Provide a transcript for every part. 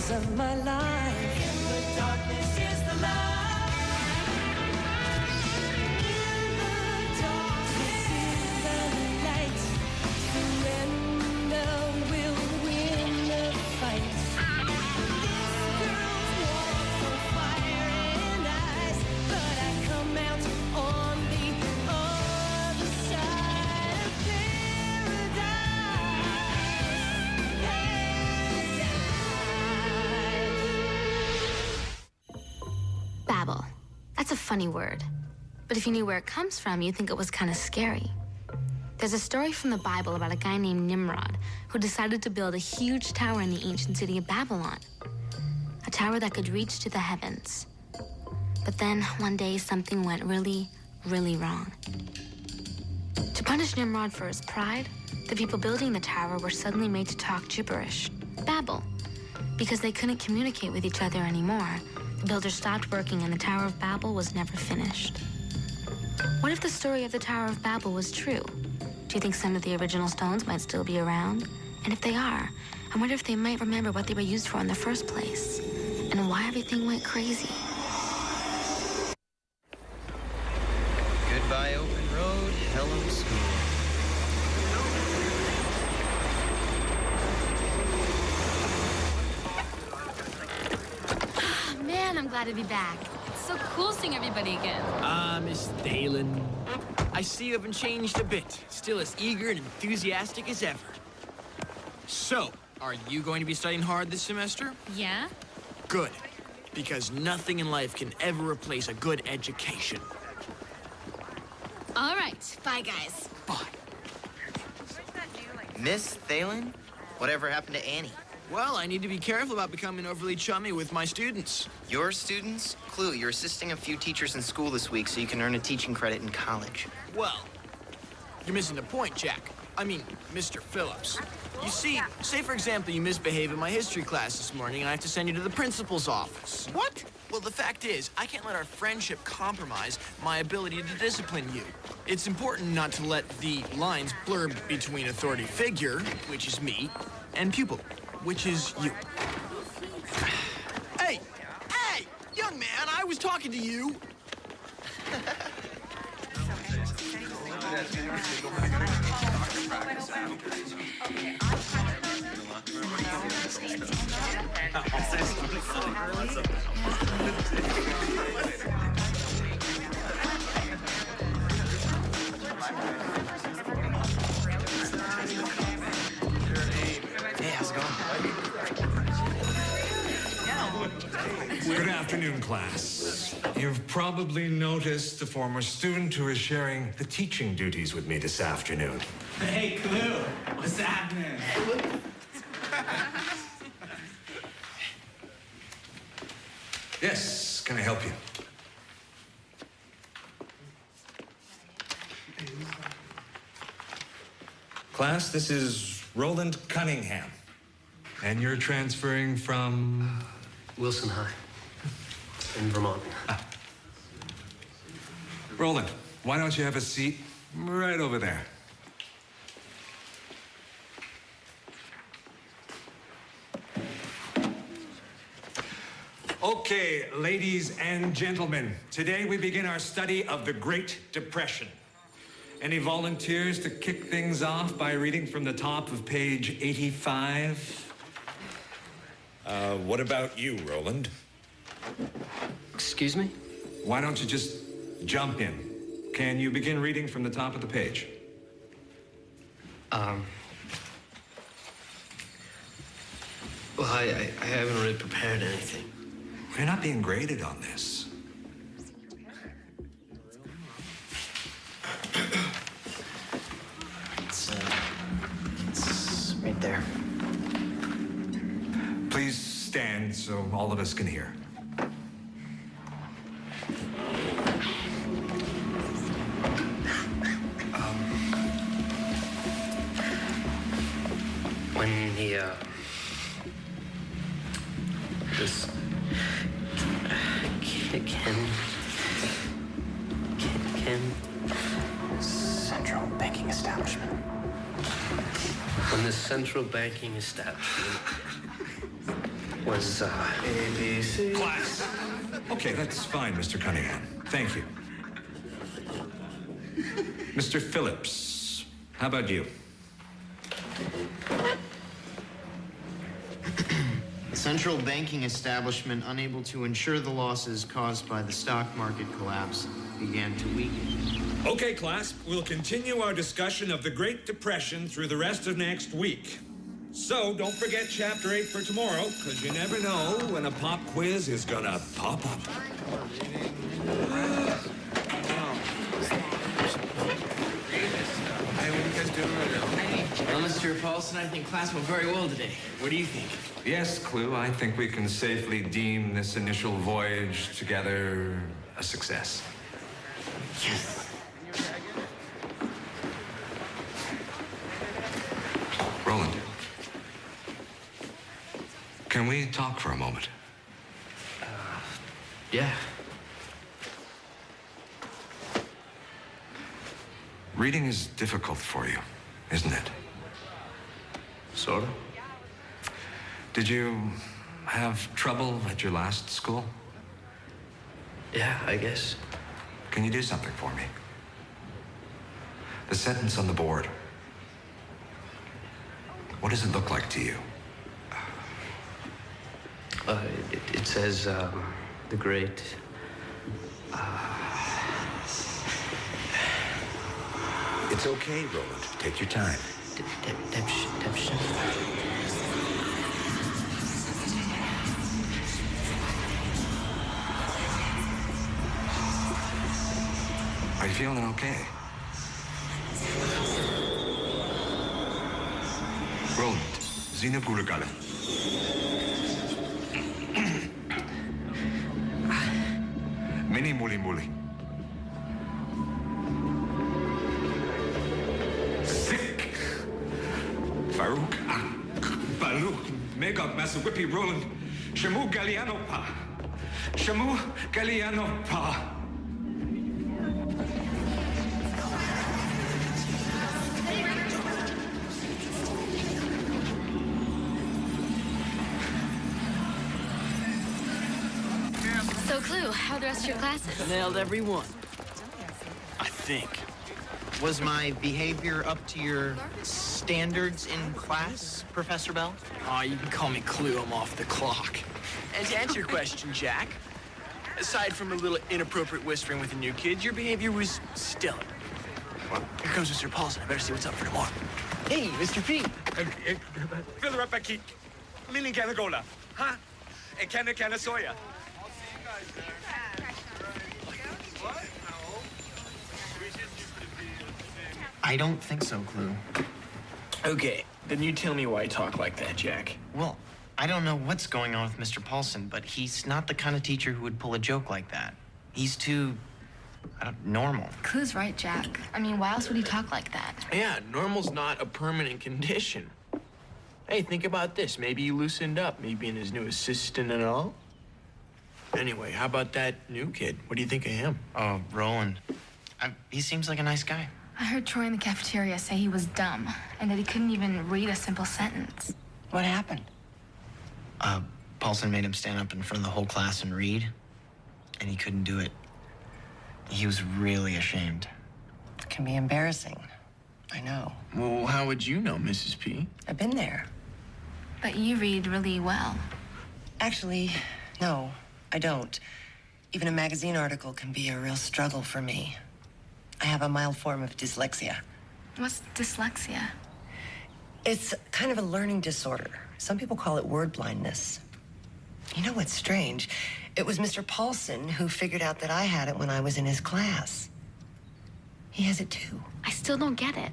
days of my life. In the darkness is the light. In the darkness is the light. Surrender will win the fight. This girl's walks on fire and ice, but I come out on the other side of Babel. That's a funny word. But if you knew where it comes from, you'd think it was kind of scary. There's a story from the Bible about a guy named Nimrod who decided to build a huge tower in the ancient city of Babylon. A tower that could reach to the heavens. But then, one day, something went really, really wrong. To punish Nimrod for his pride, the people building the tower were suddenly made to talk gibberish, Babel. Because they couldn't communicate with each other anymore, the builders stopped working and the Tower of Babel was never finished. What if the story of the Tower of Babel was true? Do you think some of the original stones might still be around? And if they are, I wonder if they might remember what they were used for in the first place and why everything went crazy. Goodbye, open road. Hello, school. Man, I'm glad to be back. It's so cool seeing everybody again. Miss Thalen. I see you haven't changed a bit. Still as eager and enthusiastic as ever. So, are you going to be studying hard this semester? Yeah? Good. Because nothing in life can ever replace a good education. All right. Bye, guys. Bye. Miss Thalen? Whatever happened to Annie? Well, I need to be careful about becoming overly chummy with my students. Your students? Clue, you're assisting a few teachers in school this week so you can earn a teaching credit in college. Well, you're missing the point, Jack. I mean, Mr. Phillips. You see, say for example you misbehave in my history class this morning and I have to send you to the principal's office. What? Well, the fact is, I can't let our friendship compromise my ability to discipline you. It's important not to let the lines blur between authority figure, which is me, and pupil, which is you. Hey! Hey! Young man, I was talking to you! Hey, how's it going? Good afternoon, class. You've probably noticed the former student who is sharing the teaching duties with me this afternoon. Hey, Clue, what's happening? Yes, can I help you? Class, this is Roland Cunningham. And you're transferring from? Wilson High in Vermont. Roland, why don't you have a seat right over there? Okay, ladies and gentlemen, today we begin our study of the Great Depression. Any volunteers to kick things off by reading from the top of page 85? What about you, Roland? Excuse me? Why don't you just jump in? Can you begin reading from the top of the page? Well, I haven't really prepared anything. You're not being graded on this. It's right there. Please stand so all of us can hear. When he, this Central banking establishment. When the central banking establishment was, ABC. Class. Okay, that's fine, Mr. Cunningham. Thank you. Mr. Phillips, how about you? Central banking establishment unable to insure the losses caused by the stock market collapse began to weaken. Okay, class, we'll continue our discussion of the Great Depression through the rest of next week. So don't forget Chapter 8 for tomorrow, because you never know when a pop quiz is gonna pop up. Hey, what are you guys doing right now? Well, Mr. Paulson, I think class went very well today. What do you think? Yes, Clue, I think we can safely deem this initial voyage together a success. Yes. Roland, can we talk for a moment? Yeah. Reading is difficult for you, isn't it? Sort of. Did you have trouble at your last school? Yeah, I guess. Can you do something for me? The sentence on the board. What does it look like to you? It says, the great... It's okay, Roland. Take your time. Deption. Are you feeling okay? Roland, Zina Gurugala. Mini Muli Muli. Sick. Farouk. Balu. Megog Masawipi Roland. Shamu Galliano Pa. Shamu Galliano Pa. So, Clue, how are the rest of your classes? Nailed every one. I think. Was my behavior up to your standards in class, Professor Bell? Oh, you can call me Clue. I'm off the clock. And to answer your question, Jack, aside from a little inappropriate whispering with the new kids, your behavior was stellar. Well, here comes Mr. Paulson. I better see what's up for tomorrow. Hey, Mr. P. Fill her up a key. Mini Galagola. Huh? A canna soya. I don't think so, Clue. Okay, then you tell me why you talk like that, Jack. Well, I don't know what's going on with Mr. Paulson, but he's not the kind of teacher who would pull a joke like that. He's too, normal. Clue's right, Jack. I mean, why else would he talk like that? Yeah, normal's not a permanent condition. Hey, think about this. Maybe he loosened up, me being his new assistant and all. Anyway, how about that new kid? What do you think of him? Oh, Roland. He seems like a nice guy. I heard Troy in the cafeteria say he was dumb and that he couldn't even read a simple sentence. What happened? Paulson made him stand up in front of the whole class and read, and he couldn't do it. He was really ashamed. It can be embarrassing. I know. Well, how would you know, Mrs. P? I've been there. But you read really well. Actually, no, I don't. Even a magazine article can be a real struggle for me. I have a mild form of dyslexia. What's dyslexia? It's kind of a learning disorder. Some people call it word blindness. You know what's strange? It was Mr. Paulson who figured out that I had it when I was in his class. He has it too. I still don't get it.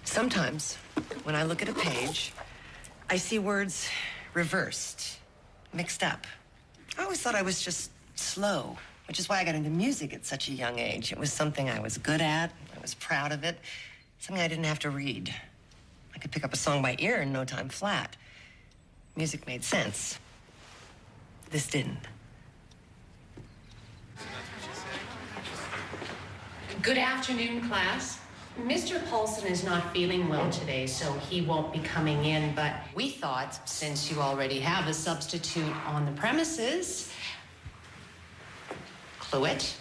Sometimes, when I look at a page, I see words reversed, mixed up. I always thought I was just slow, which is why I got into music at such a young age. It was something I was good at. I was proud of it. Something I didn't have to read. I could pick up a song by ear in no time flat. Music made sense. This didn't. Good afternoon, class. Mr. Paulson is not feeling well today, so he won't be coming in, but we thought, since you already have a substitute on the premises, Cluett,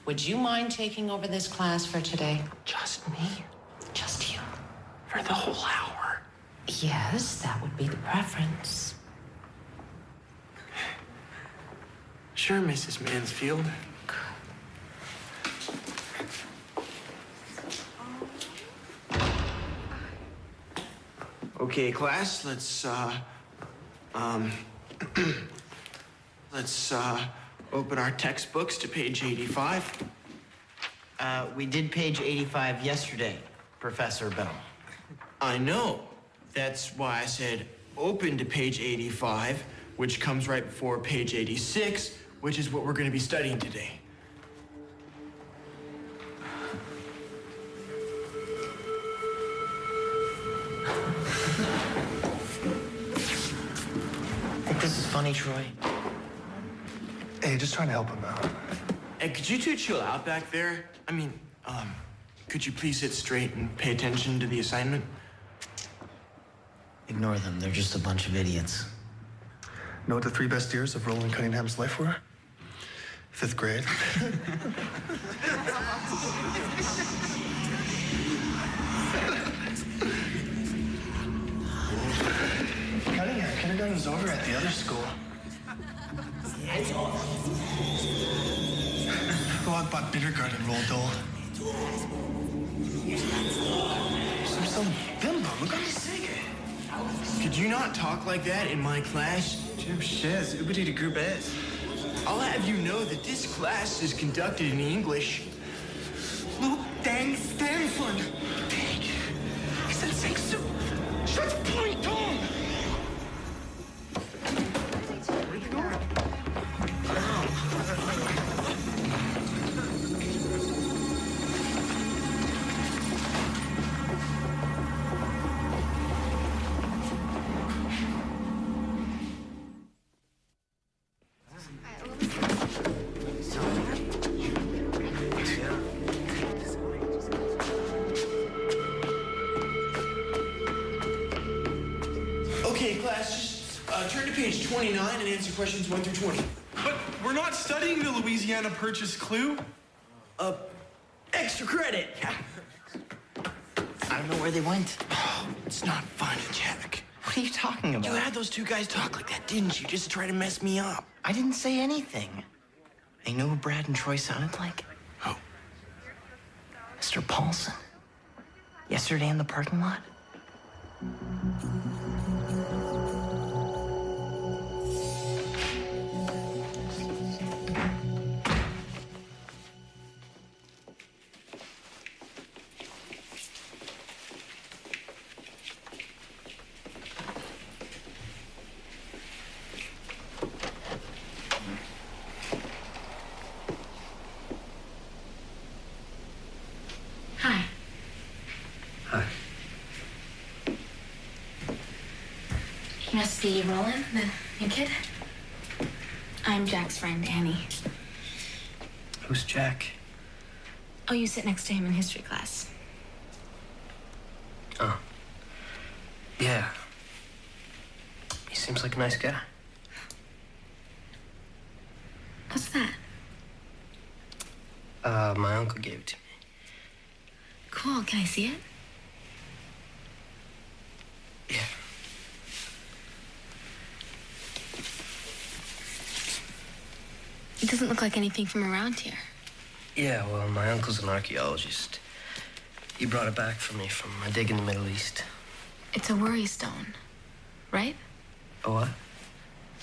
would you mind taking over this class for today? Just me? Just you. For the whole hour? Yes, that would be the preference. Sure, Mrs. Mansfield. Okay, class, let's open our textbooks to page 85. We did page 85 yesterday, Professor Bell. I know. That's why I said open to page 85, which comes right before page 86, which is what we're going to be studying today. Think this is funny, Troy? Hey, just trying to help him out. Hey, could you two chill out back there? I mean, could you please sit straight and pay attention to the assignment? Ignore them. They're just a bunch of idiots. Know what the 3 best years of Roland Cunningham's life were? 5th grade. Cunningham, kindergarten was over at the other school. Go out, bought Bittergard and rolled Dole. Some bimbo. Look on the singing. Could you not talk like that in my class? Jim Shiz, Ubidi de Grubez. I'll have you know that this class is conducted in English. Luke Dang Stanford. Page. He said six soup. Shut point on. Okay, class, just turn to page 29 and answer questions 1 through 20. But we're not studying the Louisiana Purchase clue. Extra credit. I don't know where they went. Oh, it's not funny, Jack. What are you talking about? You had those two guys talk like that, didn't you? Just to try to mess me up. I didn't say anything. I know who Brad and Troy sounded like. Who? Mr. Paulson. Yesterday in the parking lot. Hi. Hi. You must be Roland, the new kid? I'm Jack's friend, Annie. Who's Jack? Oh, you sit next to him in history class. Oh. Yeah. He seems like a nice guy. What's that? My uncle gave it to me. Cool. Can I see it? Yeah. It doesn't look like anything from around here. Yeah, well, my uncle's an archaeologist. He brought it back for me from a dig in the Middle East. It's a worry stone, right? A what?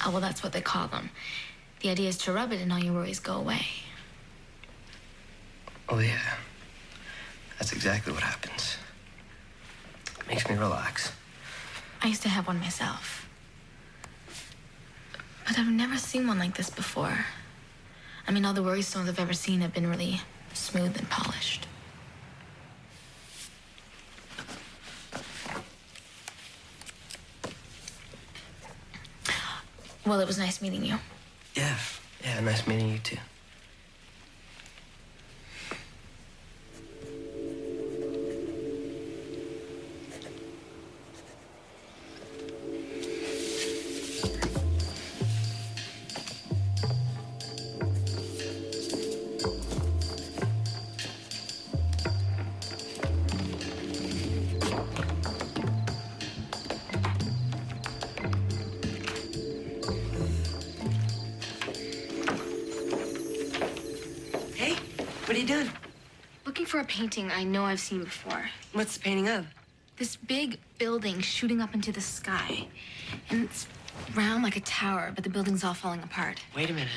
Oh, well, that's what they call them. The idea is to rub it and all your worries go away. Oh, yeah. That's exactly what happens. It makes me relax. I used to have one myself. But I've never seen one like this before. I mean, all the worry stones I've ever seen have been really smooth and polished. Well, it was nice meeting you. Yeah. Yeah, nice meeting you, too. doing? Looking for a painting I know I've seen before. What's the painting of? This big building shooting up into the sky. And it's round like a tower, but the building's all falling apart. Wait a minute.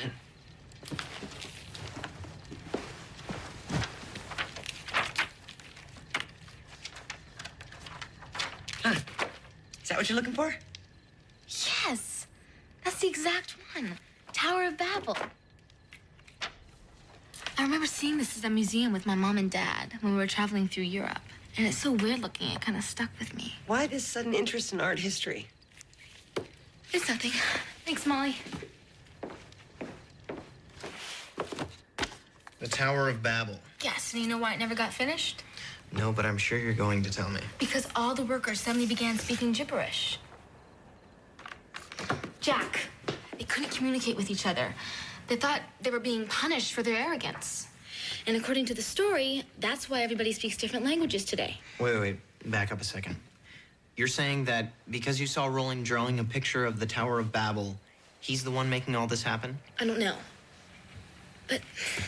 Huh. Is that what you're looking for? Yes! That's the exact one. Tower of Babel. I remember seeing this at a museum with my mom and dad when we were traveling through Europe. And it's so weird looking, it kind of stuck with me. Why this sudden interest in art history? It's nothing. Thanks, Molly. The Tower of Babel. Yes, and you know why it never got finished? No, but I'm sure you're going to tell me. Because all the workers suddenly began speaking gibberish. Jack, they couldn't communicate with each other. They thought they were being punished for their arrogance. And according to the story, that's why everybody speaks different languages today. Wait. Back up a second. You're saying that because you saw Roland drawing a picture of the Tower of Babel, he's the one making all this happen? I don't know. But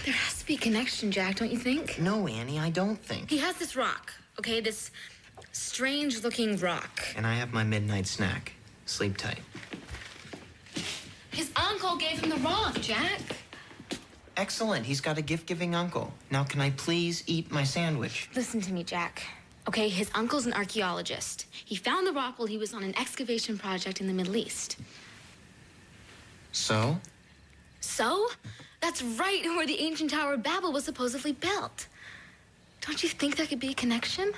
there has to be a connection, Jack, don't you think? No, Annie, I don't think. He has this rock, okay? This strange-looking rock. And I have my midnight snack. Sleep tight. His uncle gave him the rock, Jack. Excellent. He's got a gift-giving uncle. Now, can I please eat my sandwich? Listen to me, Jack. Okay, his uncle's an archaeologist. He found the rock while he was on an excavation project in the Middle East. So? So? That's right where the ancient Tower of Babel was supposedly built. Don't you think there could be a connection?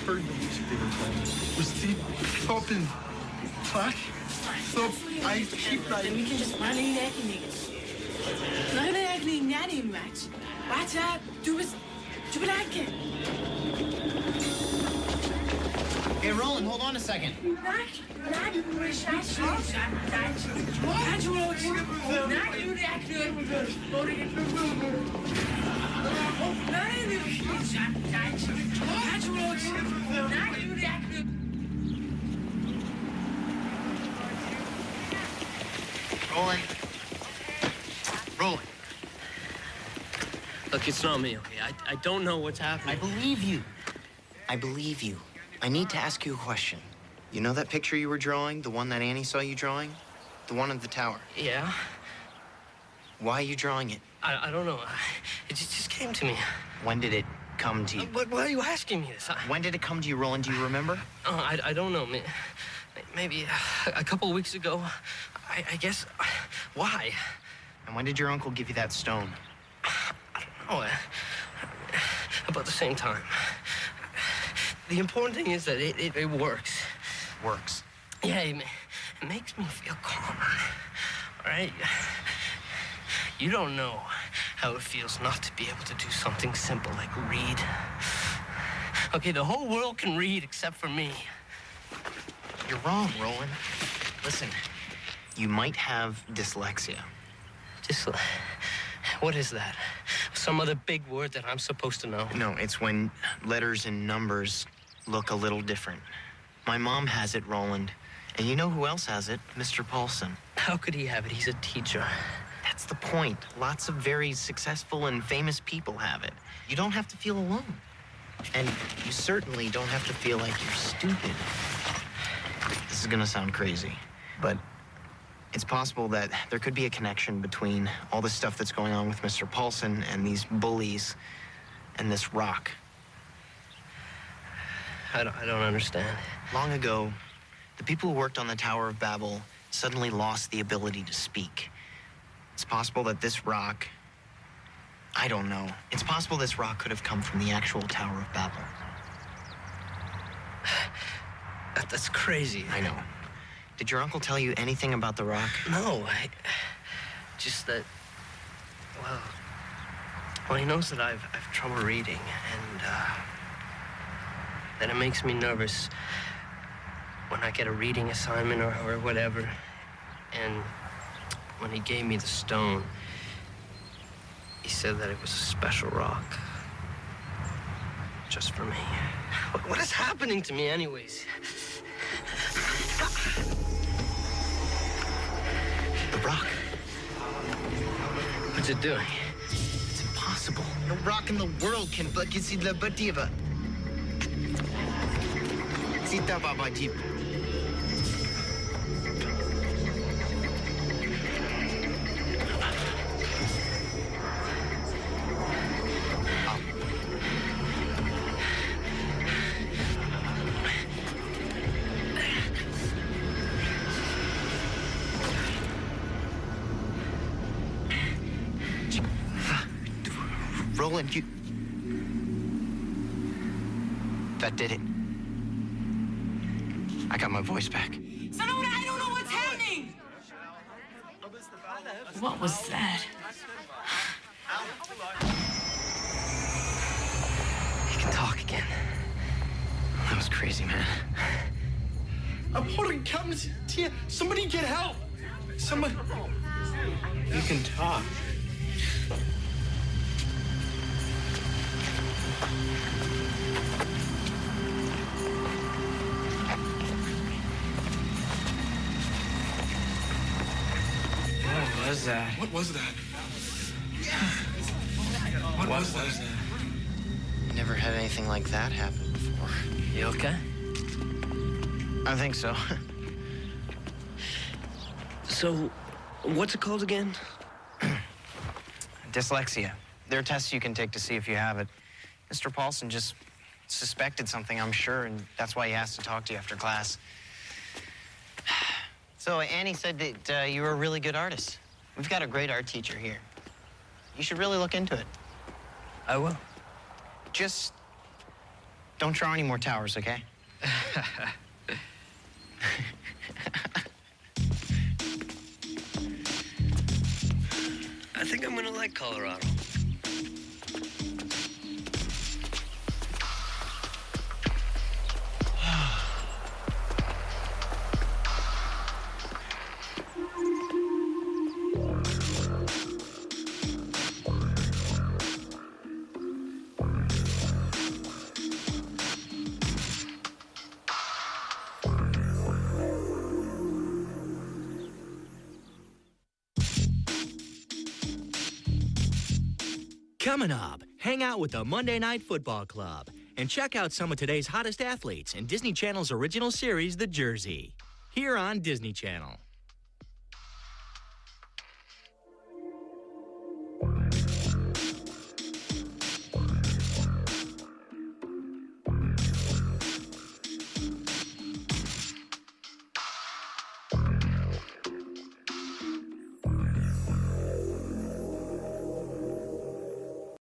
Heard the music they were playing. Was deep popping back. So I keep that. En we can just run in that niggas. Run eigenlijk naar die match. Watch out, doe it. Hey, Roland, hold on a second. Roland. Look, it's not me, okay? I don't know what's happening. I believe you. I need to ask you a question. You know that picture you were drawing? The one that Annie saw you drawing? The one of the tower? Yeah? Why are you drawing it? I don't know. It just came to me. When did it come to you? Why are you asking me this? When did it come to you, Roland? Do you remember? I don't know. Maybe a couple of weeks ago. I guess. Why? And when did your uncle give you that stone? I don't know. About the same time. The important thing is that it works. Works? Yeah, it makes me feel calmer. All right? You don't know how it feels not to be able to do something simple like read. Okay, the whole world can read except for me. You're wrong, Roland. Listen, you might have dyslexia. What is that? Some other big word that I'm supposed to know? No, it's when letters and numbers look a little different. My mom has it, Roland. And you know who else has it? Mr. Paulson. How could he have it? He's a teacher. That's the point. Lots of very successful and famous people have it. You don't have to feel alone. And you certainly don't have to feel like you're stupid. This is gonna sound crazy, but it's possible that there could be a connection between all the stuff that's going on with Mr. Paulson and these bullies and this rock. I don't understand. Long ago, the people who worked on the Tower of Babel suddenly lost the ability to speak. It's possible that this rock, I don't know. It's possible this rock could have come from the actual Tower of Babel. That's crazy. I know. Did your uncle tell you anything about the rock? No, just that Well, he knows that I've trouble reading, and that it makes me nervous when I get a reading assignment or whatever. And when he gave me the stone, he said that it was a special rock. Just for me. What is happening to me anyways? The rock. What's it doing? It's impossible. No rock in the world can see the bativa. Sita baba jeep. Roland, you... That did it. I got my voice back. Sonora, I don't know what's happening! What was that? He can talk again. That was crazy, man. I'm holding cameras here. Somebody get help. Somebody. You can talk. What was that? What was that? What was that? Never had anything like that happen before. You okay? I think so. So, what's it called again? Dyslexia. There are tests you can take to see if you have it. Mr. Paulson just suspected something, I'm sure, and that's why he asked to talk to you after class. So Annie said that you were a really good artist. We've got a great art teacher here. You should really look into it. I will. Just don't draw any more towers, okay? I think I'm gonna like Colorado. Coming up, hang out with the Monday Night Football Club and check out some of today's hottest athletes in Disney Channel's original series, The Jersey, here on Disney Channel.